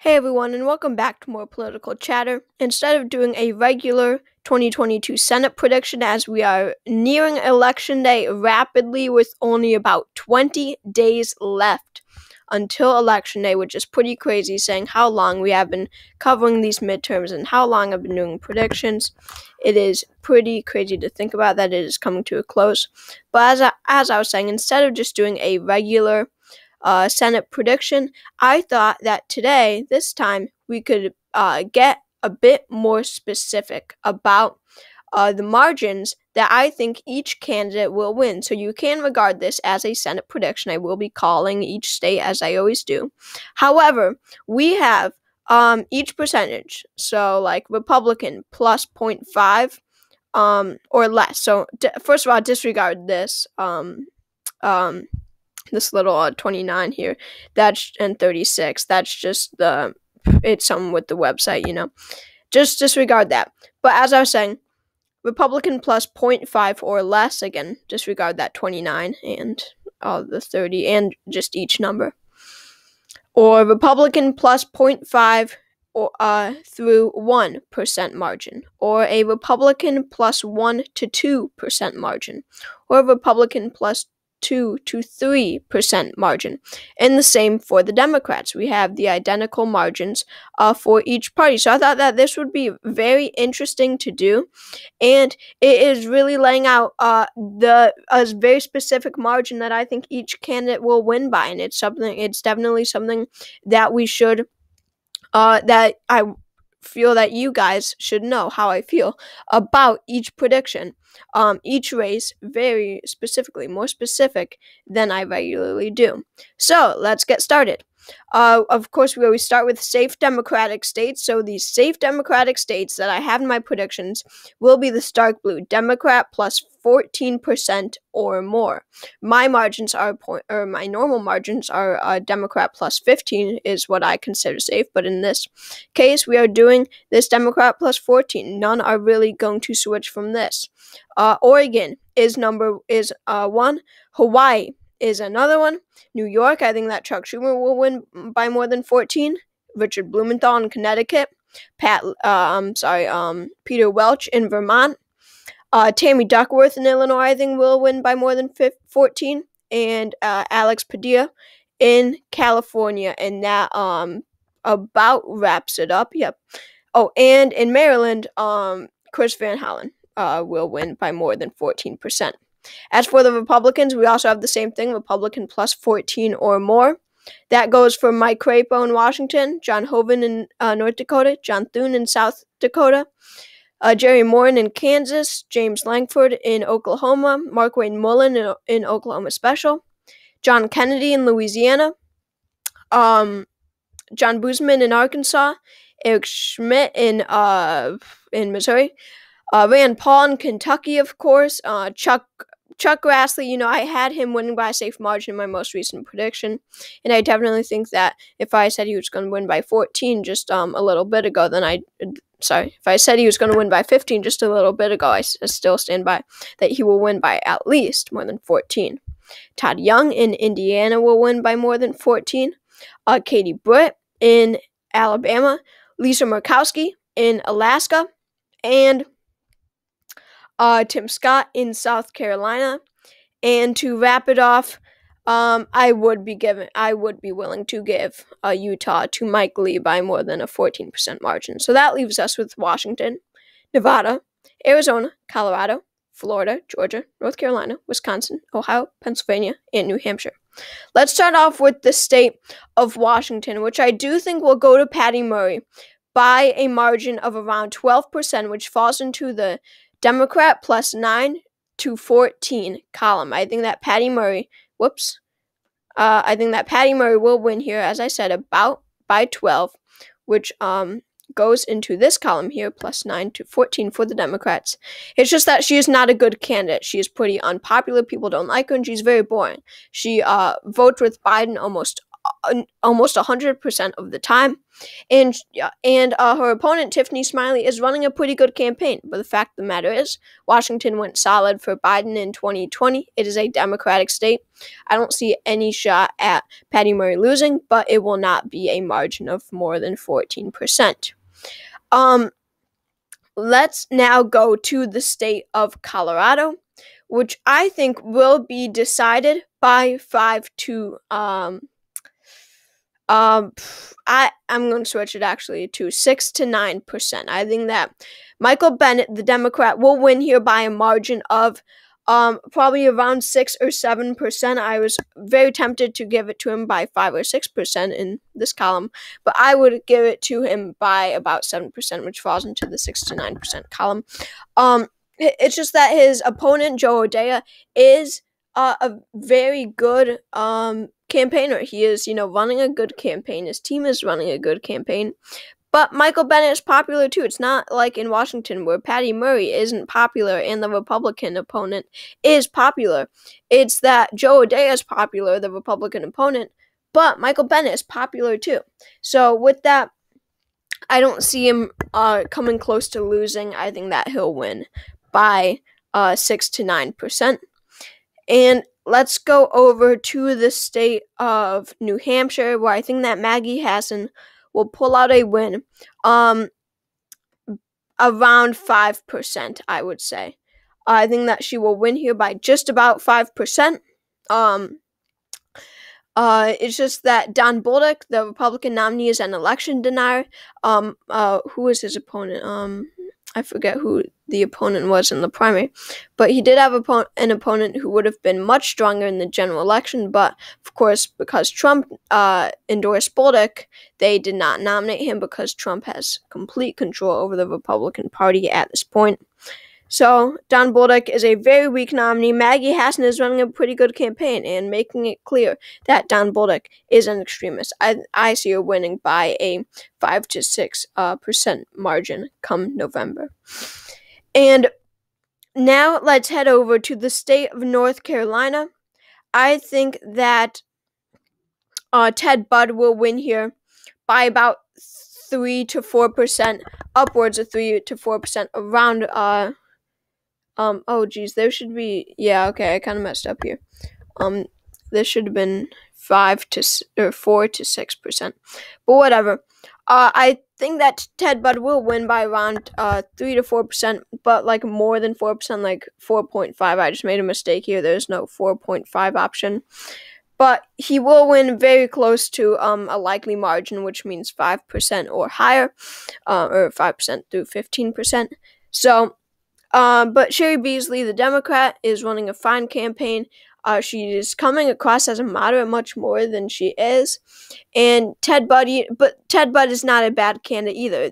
Hey everyone, and welcome back to more political chatter. Instead of doing a regular 2022 Senate prediction, as we are nearing Election Day rapidly with only about 20 days left until Election Day, which is pretty crazy, saying how long we have been covering these midterms and how long I've been doing predictions. It is pretty crazy to think about that it is coming to a close. But as I was saying, instead of just doing a regular Senate prediction, I thought that today, this time, we could get a bit more specific about the margins that I think each candidate will win. So you can regard this as a Senate prediction. I will be calling each state as I always do. However, we have each percentage. So like Republican plus 0.5 or less. So first of all, disregard this. This little 29 here, and 36. That's just it's something with the website, Just disregard that. But as I was saying, Republican plus 0.5 or less, again, disregard that 29 and the 30 and just each number. Or Republican plus 0.5 through 1% margin, or a Republican plus 1 to 2% margin, or a Republican plus 2 to 3% margin. And the same for the Democrats. We have the identical margins for each party. So I thought that this would be very interesting to do. And it is really laying out a very specific margin that I think each candidate will win by. And it's definitely something that we should, that I feel that you guys should know how I feel about each prediction, each race very specifically, more specific than I regularly do. So let's get started. Of course, we always start with safe Democratic states. So these safe Democratic states that I have in my predictions will be the stark blue, Democrat plus 14% or more. My margins are my normal margins are Democrat plus 15 is what I consider safe. But in this case, we are doing this Democrat plus 14. None are really going to switch from this. Oregon is one. Hawaii is another one. New York, I think that Chuck Schumer will win by more than 14. Richard Blumenthal in Connecticut. Peter Welch in Vermont. Tammy Duckworth in Illinois, I think, will win by more than 14. And Alex Padilla in California. And that about wraps it up. Yep. Oh, and in Maryland, Chris Van Hollen will win by more than 14%. As for the Republicans, we also have the same thing, Republican plus 14 or more. That goes for Mike Crapo in Washington, John Hoeven in North Dakota, John Thune in South Dakota, Jerry Moran in Kansas, James Lankford in Oklahoma, Markwayne Mullin in Oklahoma Special, John Kennedy in Louisiana, John Boozman in Arkansas, Eric Schmidt in Missouri, Rand Paul in Kentucky, of course, Chuck Grassley, I had him winning by a safe margin in my most recent prediction, and I definitely think that if I said he was going to win by 14 just a little bit ago, if I said he was going to win by 15 just a little bit ago, I still stand by that he will win by at least more than 14. Todd Young in Indiana will win by more than 14. Katie Britt in Alabama, Lisa Murkowski in Alaska, and Tim Scott in South Carolina. And to wrap it off, I would be willing to give Utah to Mike Lee by more than a 14% margin. So that leaves us with Washington, Nevada, Arizona, Colorado, Florida, Georgia, North Carolina, Wisconsin, Ohio, Pennsylvania, and New Hampshire. Let's start off with the state of Washington, which I do think will go to Patty Murray by a margin of around 12%, which falls into the Democrat plus 9 to 14 column. I think that Patty Murray will win here, as I said, about by 12, which goes into this column here, plus 9 to 14 for the Democrats. It's just that she is not a good candidate. She is pretty unpopular. People don't like her, and she's very boring. She votes with Biden almost almost 100% of the time. And her opponent, Tiffany Smiley, is running a pretty good campaign. But the fact of the matter is, Washington went solid for Biden in 2020. It is a Democratic state. I don't see any shot at Patty Murray losing, but it will not be a margin of more than 14%. Let's now go to the state of Colorado, which I think will be decided by 5 to I'm going to switch it actually to 6 to 9%. I think that Michael Bennet, the Democrat, will win here by a margin of probably around 6 or 7%. I was very tempted to give it to him by 5 or 6% in this column, but I would give it to him by about 7%, which falls into the 6 to 9% column. It's just that his opponent, Joe O'Dea, is a very good campaigner. He is, running a good campaign. His team is running a good campaign. But Michael Bennet is popular too. It's not like in Washington where Patty Murray isn't popular and the Republican opponent is popular. It's that Joe O'Dea is popular, the Republican opponent, but Michael Bennet is popular too. So with that, I don't see him coming close to losing. I think that he'll win by 6 to 9%. And let's go over to the state of New Hampshire, where I think that Maggie Hassan will pull out a win around 5%, I would say. I think that she will win here by just about 5%. It's just that Don Bolduc, the Republican nominee, is an election denier. Who is his opponent? I forget who the opponent was in the primary, but he did have an opponent who would have been much stronger in the general election, but of course, because Trump endorsed Bolduc, they did not nominate him because Trump has complete control over the Republican Party at this point. So, Don Bolduc is a very weak nominee. Maggie Hassan is running a pretty good campaign and making it clear that Don Bolduc is an extremist. I see her winning by a 5 to 6% margin come November. And now let's head over to the state of North Carolina. I think that Ted Budd will win here by about 3 to 4%, upwards of 3 to 4%, around there should be, I kind of messed up here. This should have been 4 to 6%, but whatever. I think that Ted Budd will win by around 3 to 4%, but like more than 4%, like 4.5. I just made a mistake here. There's no 4.5 option. But he will win very close to a likely margin, which means 5% or higher, or 5% through 15%. So, but Cheri Beasley, the Democrat, is running a fine campaign. She is coming across as a moderate much more than she is. And Ted Budd is not a bad candidate either.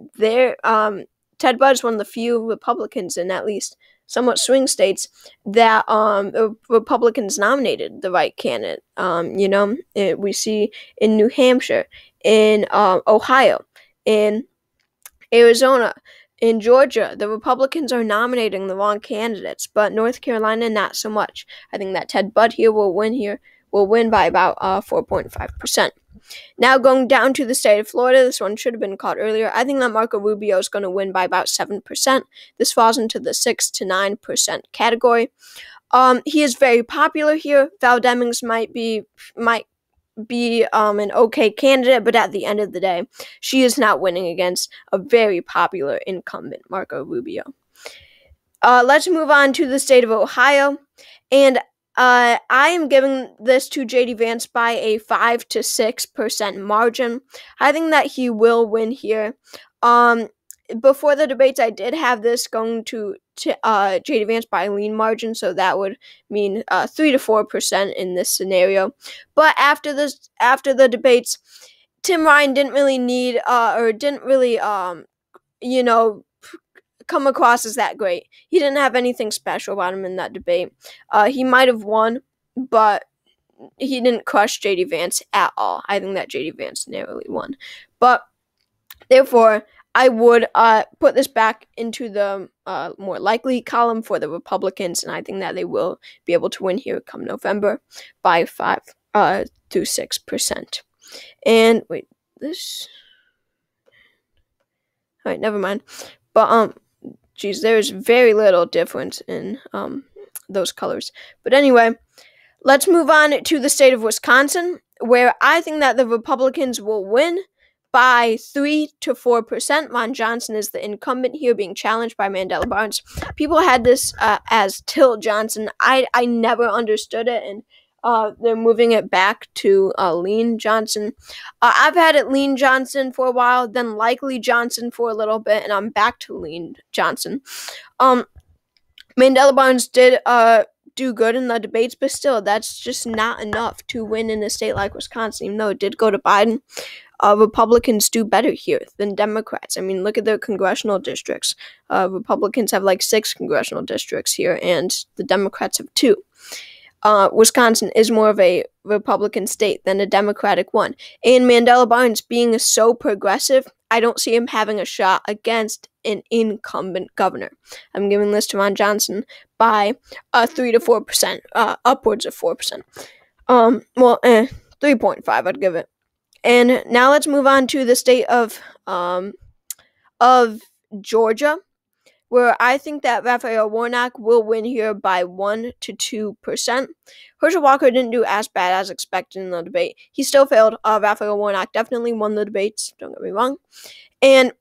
Ted Budd is one of the few Republicans in at least somewhat swing states that Republicans nominated the right candidate. We see in New Hampshire, in Ohio, in Arizona, in Georgia, the Republicans are nominating the wrong candidates, but North Carolina, not so much. I think that Ted Budd will win by about 4.5%. Now going down to the state of Florida, this one should have been caught earlier. I think that Marco Rubio is going to win by about 7%. This falls into the 6 to 9% category. He is very popular here. Val Demings might be an okay candidate, but at the end of the day, she is not winning against a very popular incumbent, Marco Rubio. Let's move on to the state of Ohio, and I am giving this to J.D. Vance by a 5 to 6% margin. I think that he will win here. Before the debates, I did have this going to J.D. Vance by a lean margin, so that would mean 3 to 4% in this scenario. But after the debates, Tim Ryan didn't really come across as that great. He didn't have anything special about him in that debate. He might have won, but he didn't crush J.D. Vance at all. I think that J.D. Vance narrowly won. But therefore, I would put this back into the more likely column for the Republicans, and I think that they will be able to win here come November by 5 to 6%. And wait, this. All right, never mind. But geez, there's very little difference in those colors. But anyway, let's move on to the state of Wisconsin, where I think that the Republicans will win by 3 to 4%. Ron Johnson is the incumbent here, being challenged by Mandela Barnes. People had this as Till Johnson. I never understood it, and they're moving it back to Lean Johnson. I've had it Lean Johnson for a while, then Likely Johnson for a little bit, and I'm back to Lean Johnson. Mandela Barnes did do good in the debates, but still, that's just not enough to win in a state like Wisconsin, even though it did go to Biden. Republicans do better here than Democrats. I mean, look at their congressional districts. Republicans have like 6 congressional districts here, and the Democrats have 2. Wisconsin is more of a Republican state than a Democratic one. And Mandela Barnes being so progressive, I don't see him having a shot against an incumbent governor. I'm giving this to Ron Johnson by 3 to 4%, upwards of 4%. 3.5 I'd give it. And now let's move on to the state of Georgia, where I think that Raphael Warnock will win here by 1 to 2%. Herschel Walker didn't do as bad as expected in the debate. He still failed. Raphael Warnock definitely won the debates, don't get me wrong. And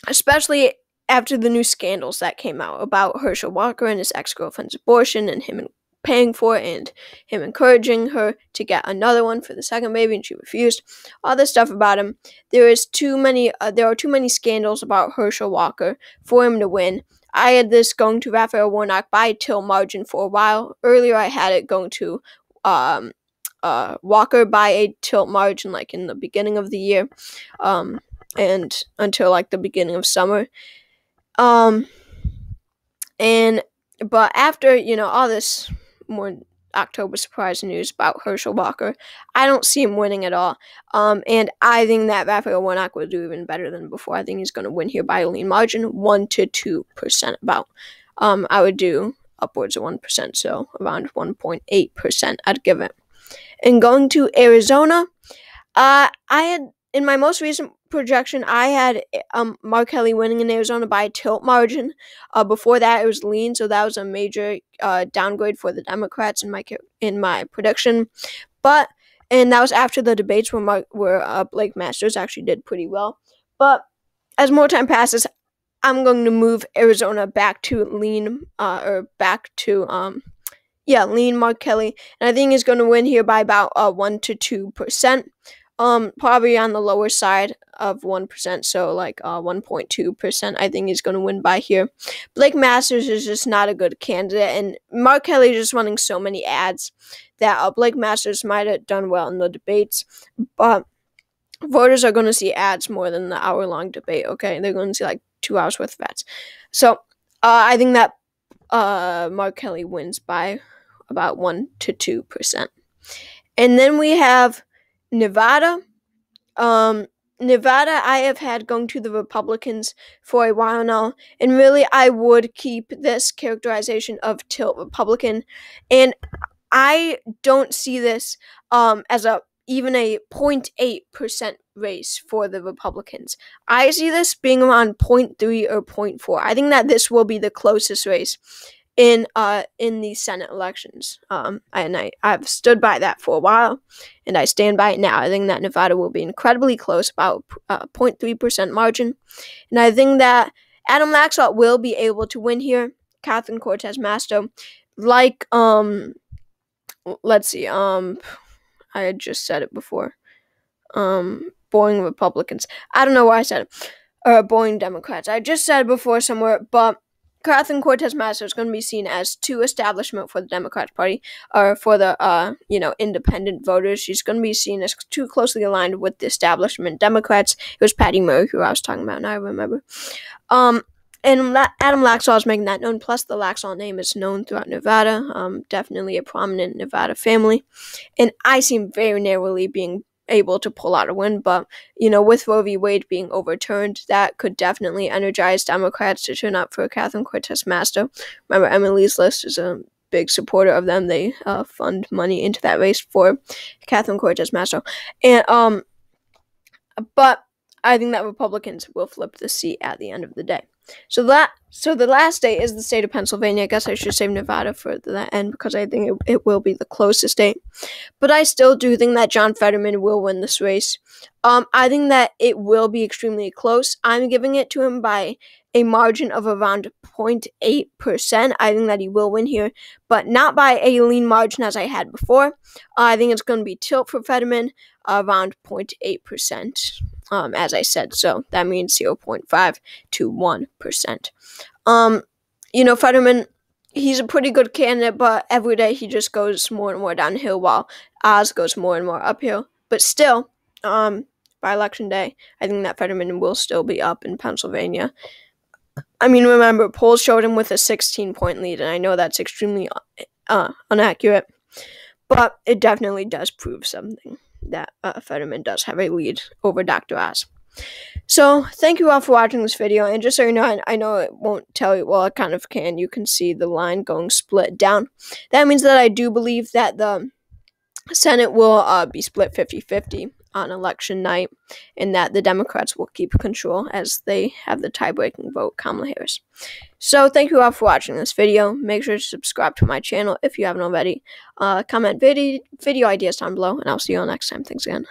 especially after the new scandals that came out about Herschel Walker and his ex-girlfriend's abortion, and him paying for it, and him encouraging her to get another one for the second baby, and she refused. All this stuff about him. There are too many scandals about Herschel Walker for him to win. I had this going to Raphael Warnock by a tilt margin for a while. Earlier, I had it going to Walker by a tilt margin, like in the beginning of the year, and until like the beginning of summer. But after all this more October surprise news about Herschel Walker, I don't see him winning at all. And I think that Raphael Warnock will do even better than before. I think he's going to win here by a lean margin, 1 to 2% about. I would do upwards of 1%, so around 1.8% I'd give it. And going to Arizona, I had, in my most recent projection, I had Mark Kelly winning in Arizona by a tilt margin. Before that, it was lean, so that was a major downgrade for the Democrats in my prediction. And that was after the debates where Blake Masters actually did pretty well. But as more time passes, I'm going to move Arizona back to lean, lean Mark Kelly, and I think he's going to win here by about 1 to 2%. Probably on the lower side of 1%, so like 1.2%. I think he's going to win by here. Blake Masters is just not a good candidate, and Mark Kelly is just running so many ads that Blake Masters might have done well in the debates, but voters are going to see ads more than the hour-long debate, okay? They're going to see like 2 hours worth of ads. So I think that Mark Kelly wins by about 1 to 2%. And then we have Nevada. Nevada, I have had going to the Republicans for a while now, and really I would keep this characterization of tilt Republican, and I don't see this as even a 0.8% race for the Republicans. I see this being around 0.3 or 0.4. I think that this will be the closest race in the Senate elections. And I've stood by that for a while, and I stand by it now. I think that Nevada will be incredibly close, about 0.3% margin, and I think that Adam Laxalt will be able to win here. Catherine Cortez Masto, like let's see, I had just said it before. Boring Republicans. I don't know why I said it. Boring Democrats. I just said it before somewhere, but Catherine Cortez Masto is going to be seen as too establishment for the Democratic Party, or for the independent voters. She's going to be seen as too closely aligned with the establishment Democrats. It was Patty Murray who I was talking about, and I remember. And Adam Laxalt is making that known. Plus, the Laxalt name is known throughout Nevada. Definitely a prominent Nevada family, and I see him very narrowly being able to pull out a win, but with Roe v. Wade being overturned, that could definitely energize Democrats to turn up for Catherine Cortez Masto. Remember, Emily's List is a big supporter of them. They fund money into that race for Catherine Cortez Masto. And but I think that Republicans will flip the seat at the end of the day. So the last state is the state of Pennsylvania. I guess I should save Nevada for the end because I think it will be the closest state. But I still do think that John Fetterman will win this race. I think that it will be extremely close. I'm giving it to him by a margin of around 0.8%. I think that he will win here, but not by a lean margin as I had before. I think it's going to be tilt for Fetterman around 0.8%, as I said. So that means 0.5 to 1%. Fetterman, he's a pretty good candidate, but every day he just goes more and more downhill while Oz goes more and more uphill. But still, by election day, I think that Fetterman will still be up in Pennsylvania. I mean, remember, polls showed him with a 16-point lead, and I know that's extremely inaccurate, but it definitely does prove something, that Fetterman does have a lead over Dr. Oz. So, thank you all for watching this video, and just so you know, I know it won't tell you, well, it kind of can, you can see the line going split down. That means that I do believe that the Senate will be split 50-50 on election night, and that the Democrats will keep control as they have the tie-breaking vote, Kamala Harris. So thank you all for watching this video. Make sure to subscribe to my channel if you haven't already. Comment video ideas down below, and I'll see you all next time. Thanks again.